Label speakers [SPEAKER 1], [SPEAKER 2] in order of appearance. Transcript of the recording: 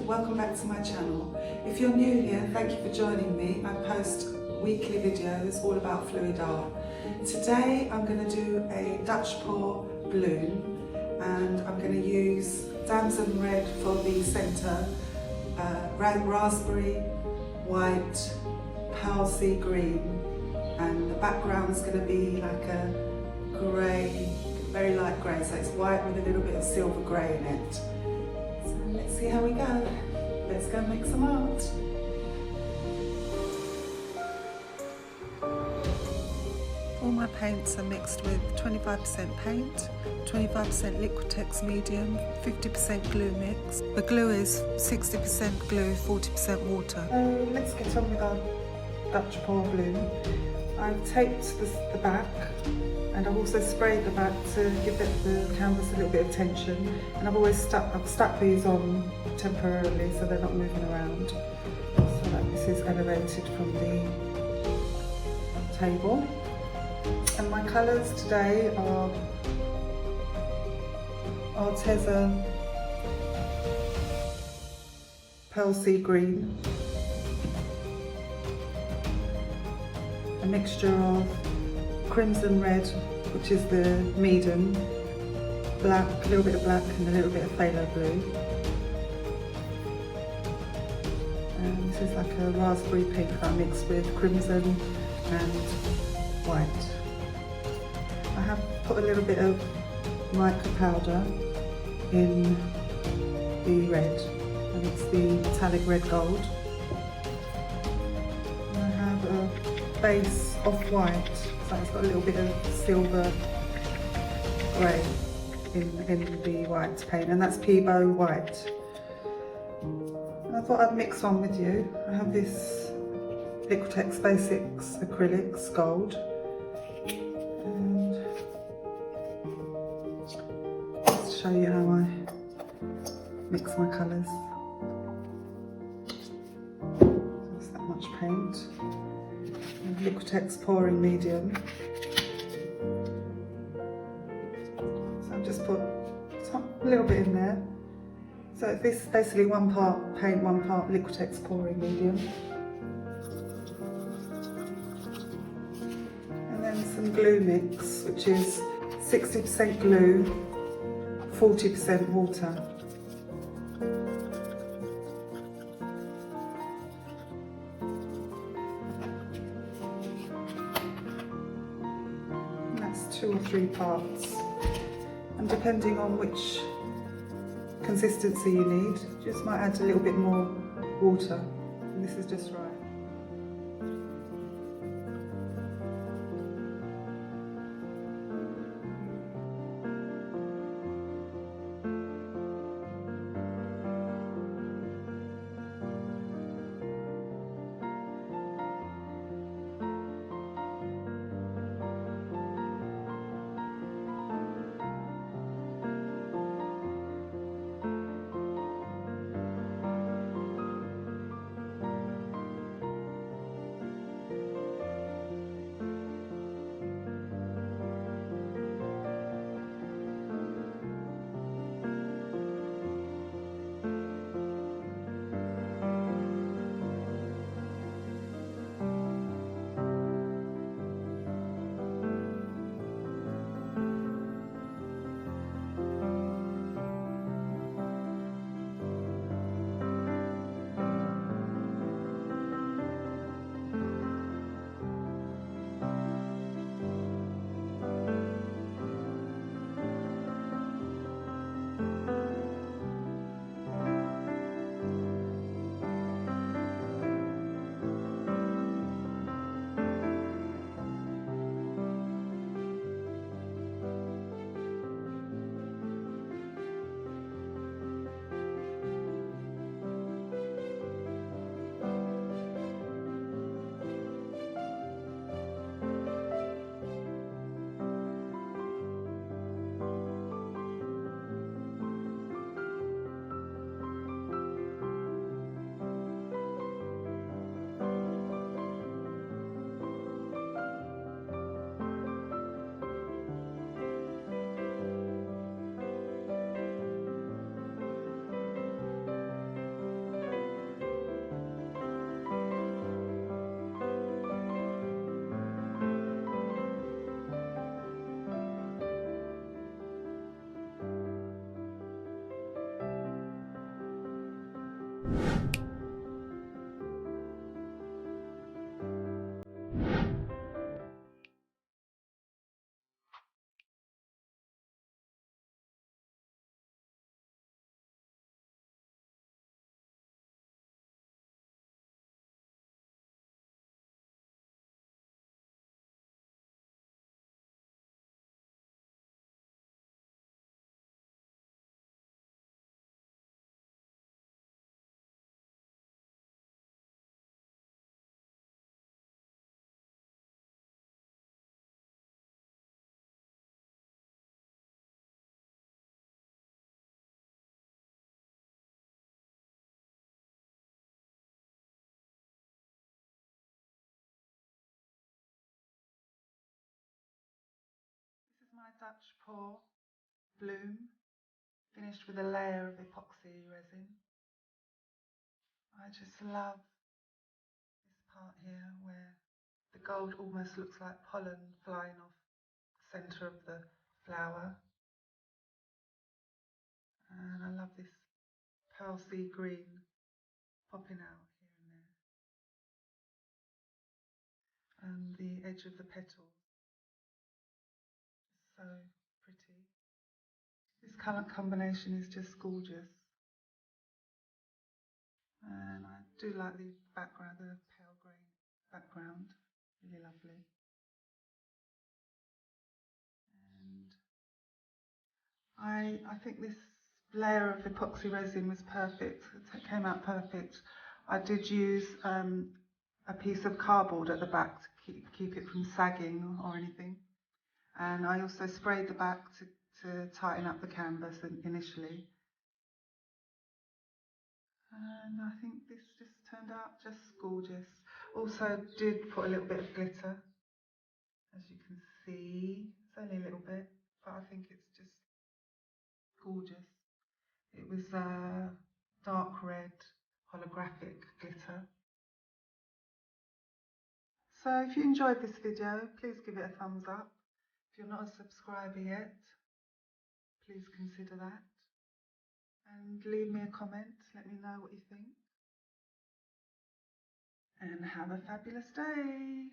[SPEAKER 1] welcome back to my channel. If you're new here, thank you for joining me. I post weekly videos all about Fluidart. Today I'm going to do a Dutchpour bloom and I'm going to use damson red for the centre, raspberry, white, pearl sea green, and the background is going to be like a grey, very light grey, so it's white with a little bit of silver grey in it. So let's see how we go. Let's go make some art. All my paints are mixed with 25% paint, 25% Liquitex medium, 50% glue mix. The glue is 60% glue, 40% water. So let's get on with our Dutchpour bloom. I've taped the back, and I've also sprayed the back to give the canvas a little bit of tension. And I've stuck these on temporarily so they're not moving around, so that this is elevated from the table. And my colours today are Arteza Pearl Sea Green, a mixture of crimson red, which is the medium, black, a little bit of black and a little bit of phthalo blue. And this is like a raspberry pink that I mixed with crimson and white. I have put a little bit of mica powder in the red, and it's the metallic red gold. And I have a base of white, so it's got a little bit of silver grey in the white paint, and that's Peebo white. And I thought I'd mix one with you. I have this Liquitex Basics Acrylics Gold, and just to show you how I mix my colours. That's that much paint. And Liquitex pouring medium. So I've just put a little bit in there. So this is basically 1 part paint, 1 part Liquitex pouring medium. Some glue mix, which is 60% glue, 40% water. And that's 2 or 3 parts. And depending on which consistency you need, you just might add a little bit more water. And this is just right. Dutchpour bloom, finished with a layer of epoxy resin. I just love this part here where the gold almost looks like pollen flying off the centre of the flower. And I love this pearl sea green popping out here and there. And the edge of the petals is so pretty. This colour combination is just gorgeous. And I do like the background, the pale grey background, really lovely. And I think this layer of epoxy resin was perfect. It came out perfect. I did use a piece of cardboard at the back to keep it from sagging or anything. And I also sprayed the back to tighten up the canvas initially. And I think this just turned out just gorgeous. Also did put a little bit of glitter, as you can see. It's only a little bit, but I think it's just gorgeous. It was dark red holographic glitter. So if you enjoyed this video, please give it a thumbs up. If you're not a subscriber yet, please consider that. And leave me a comment, let me know what you think. And have a fabulous day.